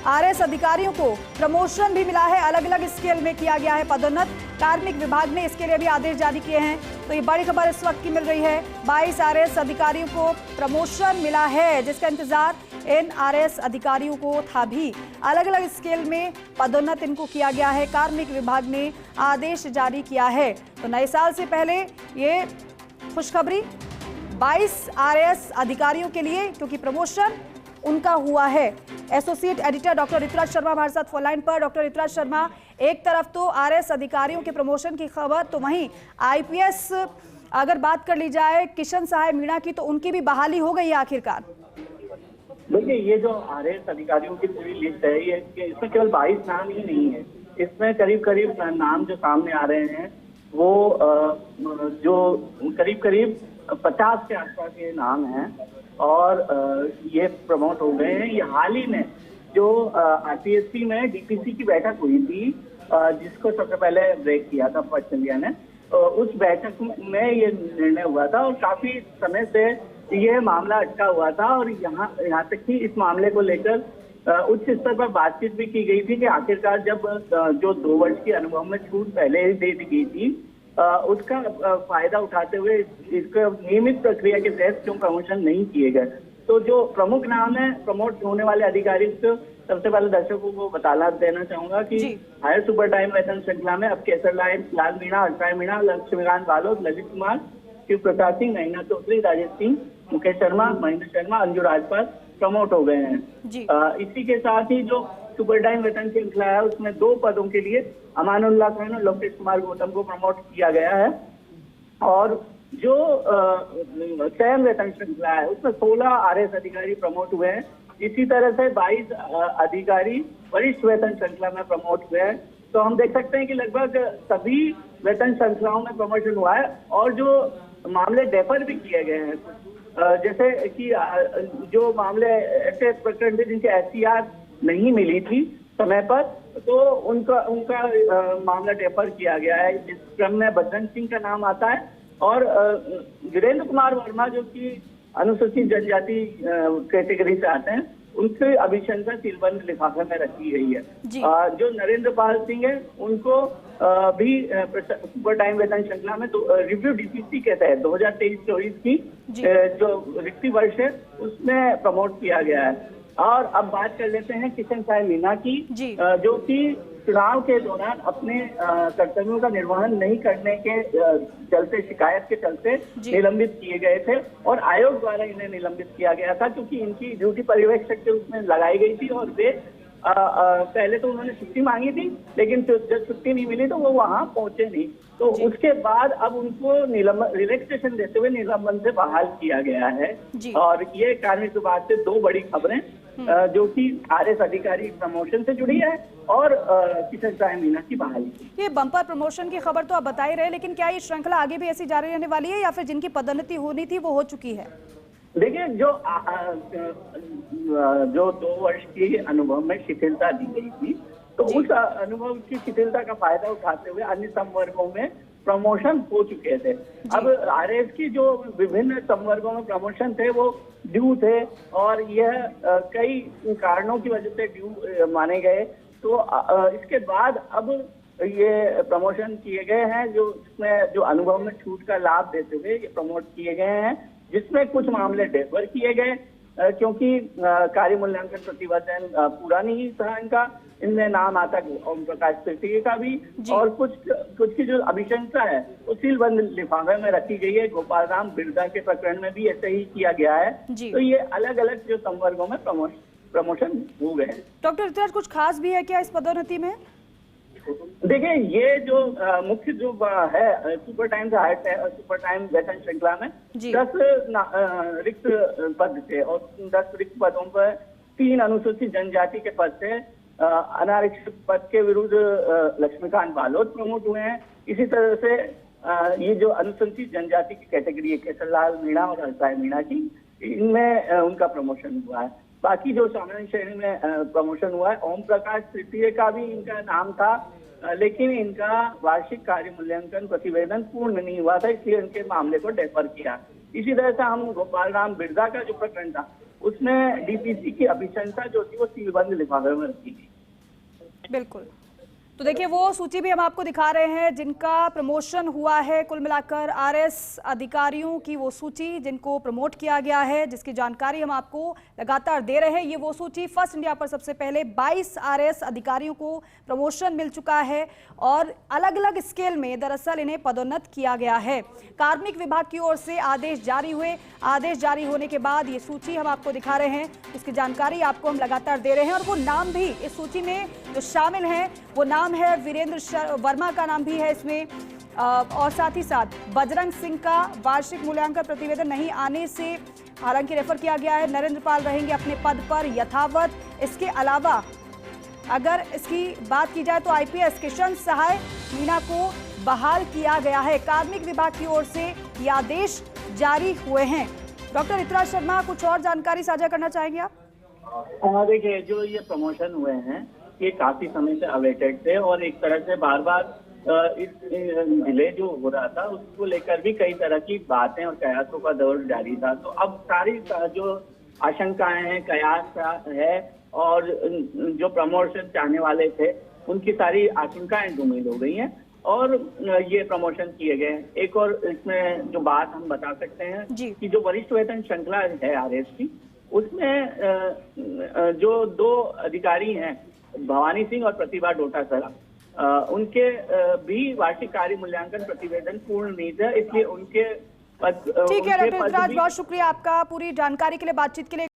RS अधिकारियों को promotion भी मिला है, अलग अलग स्केल में किया गया है पदोन्नत। कार्मिक विभाग ने इसके लिए भी आदेश जारी किए हैं। तो ये बड़ी खबर इस वक्त की मिल रही है। 22 आरएस अधिकारियों को प्रमोशन मिला है, जिसका इंतजार इन आरएस अधिकारियों को था भी। अलग अलग स्केल में पदोन्नत इनको किया गया है। कार्मिक विभाग ने आदेश जारी किया है। तो नए साल से पहले ये खुशखबरी 22 आरएस अधिकारियों के लिए, क्योंकि प्रमोशन उनका हुआ है। Associate editor doctor Rituraj Sharma हमारे साथ फोन लाइन पर। डॉक्टर ऋतुराज शर्मा, एक तरफ तो आरएस अधिकारियों के प्रमोशन की खबर, तो वहीं आईपीएस अगर बात कर ली जाए किशन सहाय मीणा की, तो उनकी भी बहाली हो गई है आखिरकार। देखिए, ये जो आरएस अधिकारियों की पूरी लिस्ट है, ये इसमें केवल 22 नाम ही नहीं है। इसमें करीब करीब नाम जो सामने आ रहे हैं वो जो करीब करीब 50 के आसपास ये नाम हैं और ये प्रमोट हो गए हैं। ये हाल ही में जो आरपीएससी में डीपीसी की बैठक हुई थी, जिसको सबसे पहले ब्रेक किया था फर्स्ट इंडिया ने, उस बैठक में ये निर्णय हुआ था और काफी समय से ये मामला अटका हुआ था। और यहाँ तक कि इस मामले को लेकर उच्च स्तर पर बातचीत भी की गई थी कि आखिरकार जब जो 2 वर्ष की अनुभव में छूट पहले ही दे दी गई थी, उसका फायदा उठाते हुए इसका नियमित प्रक्रिया के तहत क्यों प्रमोशन नहीं किए गए। तो जो प्रमुख नाम है प्रमोट होने वाले अधिकारी, तो सबसे पहले दर्शकों को बता देना चाहूंगा कि हायर सुपर टाइम वेतन श्रृंखला में अब केसर लाल मीणा, अक्षय मीणा, लक्ष्मीकांत बालोद, ललित कुमार, शिव प्रसाद सिंह, नैना चौधरी, राजेश सिंह, मुकेश शर्मा, महेंद्र शर्मा, अंजू राजपाल प्रमोट हो गए हैं। इसी के साथ ही जो सुपर टाइम वेतन श्रृंखला है, उसमें 2 पदों के लिए अमानुल्लाह खान और लोकेश कुमार गौतम को प्रमोट किया गया है। और जो चयन वेतन श्रृंखला है, उसमें 16 आरएस अधिकारी प्रमोट हुए हैं। इसी तरह से 22 अधिकारी वरिष्ठ वेतन श्रृंखला में प्रमोट हुए हैं। तो हम देख सकते हैं कि लगभग सभी वेतन श्रृंखलाओं में प्रमोशन हुआ है। और जो मामले डेफर भी किए गए हैं, जैसे कि जो मामले ऐसे प्रकरण थे जिनके एससीआर नहीं मिली थी समय पर, तो उनका मामला डेफर किया गया है। इस क्रम में बजरंग सिंह का नाम आता है और वीरेंद्र कुमार वर्मा, जो कि अनुसूचित जनजाति कैटेगरी से आते हैं, उनकी अभिशंसा सीलबंद लिफाफे में रखी गई है। जो नरेंद्र पाल सिंह है, उनको भी सुपर टाइम वेतन श्रृंखला में रिव्यू डीपीसी के तहत 2023-24 की जो रिक्ति वर्ष है उसमें प्रमोट किया गया है। और अब बात कर लेते हैं किशन सहाय मीणा की, जो कि चुनाव के दौरान अपने कर्तव्यों का निर्वहन नहीं करने के चलते, शिकायत के चलते निलंबित किए गए थे और आयोग द्वारा इन्हें निलंबित किया गया था, क्योंकि इनकी ड्यूटी पर्यवेक्षक के रूप में लगाई गई थी। और वे पहले तो उन्होंने छुट्टी मांगी थी, लेकिन जब छुट्टी नहीं मिली तो वो वहां पहुंचे नहीं। तो उसके बाद अब उनको रिलैक्सेशन देते हुए निलंबन से बहाल किया गया है। और ये कार्मिक विभाग से 2 बड़ी खबरें जो कि आरएस अधिकारी प्रमोशन से जुड़ी है और किशन सहाय मीणा की बहाली। ये बम्पर प्रमोशन की खबर तो आप बता ही रहे, लेकिन क्या ये श्रृंखला आगे भी ऐसी जारी रहने वाली है या फिर जिनकी पदोन्नति होनी थी वो हो चुकी है? देखिए, जो 2 वर्ष की अनुभव में शिथिलता दी गई थी, तो उस अनुभव की शिथिलता का फायदा उठाते हुए अन्य संवर्गों में प्रमोशन हो चुके थे। अब आरएस की जो विभिन्न संवर्गों में प्रमोशन थे वो ड्यू थे और यह कई कारणों की वजह से ड्यू माने गए। तो इसके बाद अब ये प्रमोशन किए गए हैं, जिसमें जो अनुभव में छूट का लाभ देते हुए ये प्रमोट किए गए हैं, जिसमें कुछ मामले डेफर किए गए क्योंकि कार्य मूल्यांकन प्रतिवेदन पूरा नहीं था इनका। इनमें नाम आता है ओम प्रकाश तृतीय का भी, और कुछ की जो अभिशंसा है वो सीलबंद लिफाफे में रखी गई है। गोपाल राम बिरदा के प्रकरण में भी ऐसे ही किया गया है। तो ये अलग अलग जो संवर्गों में प्रमोशन हो गए हैं। डॉक्टर ऋतुराज, कुछ खास भी है क्या इस पदोन्नति में? देखिए, ये जो मुख्य जो है सुपर टाइम से हायर सुपर टाइम वेतन श्रृंखला में 10 रिक्त पद थे और 10 रिक्त पदों पर 3 अनुसूचित जनजाति के पद थे। अनारक्षित पद के विरुद्ध लक्ष्मीकांत बालोद प्रमोट हुए हैं। इसी तरह से ये जो अनुसूचित जनजाति की कैटेगरी है, केसर लाल मीणा और अक्षय मीणा की, इनमें उनका प्रमोशन हुआ है। बाकी जो सामान्य श्रेणी में प्रमोशन हुआ है, ओम प्रकाश तृतीय का भी इनका नाम था, लेकिन इनका वार्षिक कार्य मूल्यांकन प्रतिवेदन पूर्ण नहीं हुआ था, इसलिए इनके मामले को डेफर किया। इसी तरह से हम गोपाल राम बिरदा का जो प्रकरण था उसमें डीपीसी की अभिशंसा जो थी वो सीलबंद लिफाफे में रखी थी। बिल्कुल। तो देखिए वो सूची भी हम आपको दिखा रहे हैं जिनका प्रमोशन हुआ है। कुल मिलाकर आरएस अधिकारियों की वो सूची जिनको प्रमोट किया गया है, जिसकी जानकारी हम आपको लगातार दे रहे हैं। ये वो सूची फर्स्ट इंडिया पर सबसे पहले 22 आरएस अधिकारियों को प्रमोशन मिल चुका है और अलग अलग स्केल में दरअसल इन्हें पदोन्नत किया गया है। कार्मिक विभाग की ओर से आदेश जारी हुए, आदेश जारी होने के बाद ये सूची हम आपको दिखा रहे हैं, इसकी जानकारी आपको हम लगातार दे रहे हैं। और वो नाम भी इस सूची में जो शामिल हैं वो नाम है वीरेंद्र वर्मा का नाम भी है इसमें, और साथ ही साथ बजरंग सिंह का वार्षिक मूल्यांकन प्रतिवेदन नहीं आने से हालांकि रेफर किया गया है। नरेंद्र पाल रहेंगे अपने पद पर यथावत। इसके अलावा अगर इसकी बात की जाए तो आईपीएस किशन सहाय मीना को बहाल किया गया है। कार्मिक विभाग की ओर से ये आदेश जारी हुए हैं। डॉक्टर ऋतुराज शर्मा, कुछ और जानकारी साझा करना चाहेंगे आप? देखिए, जो ये प्रमोशन हुए हैं ये काफी समय से अवेटेड थे और एक तरह से बार बार इस डिले जो हो रहा था उसको लेकर भी कई तरह की बातें और कयासों का दौर जारी था। तो अब सारी जो आशंकाएं हैं, कयास है और जो प्रमोशन चाहने वाले थे उनकी सारी आशंकाएं धूमिल हो गई हैं और ये प्रमोशन किए गए। एक और इसमें जो बात हम बता सकते हैं कि जो वरिष्ठ वेतन श्रृंखला है आरएस की, उसमें जो 2 अधिकारी हैं भवानी सिंह और प्रतिभा डोटासरा, उनके भी वार्षिक कार्य मूल्यांकन प्रतिवेदन पूर्ण नहीं था, इसलिए उनके पद। ठीक है डॉक्टर ऋतुराज, बहुत शुक्रिया आपका पूरी जानकारी के लिए, बातचीत के लिए।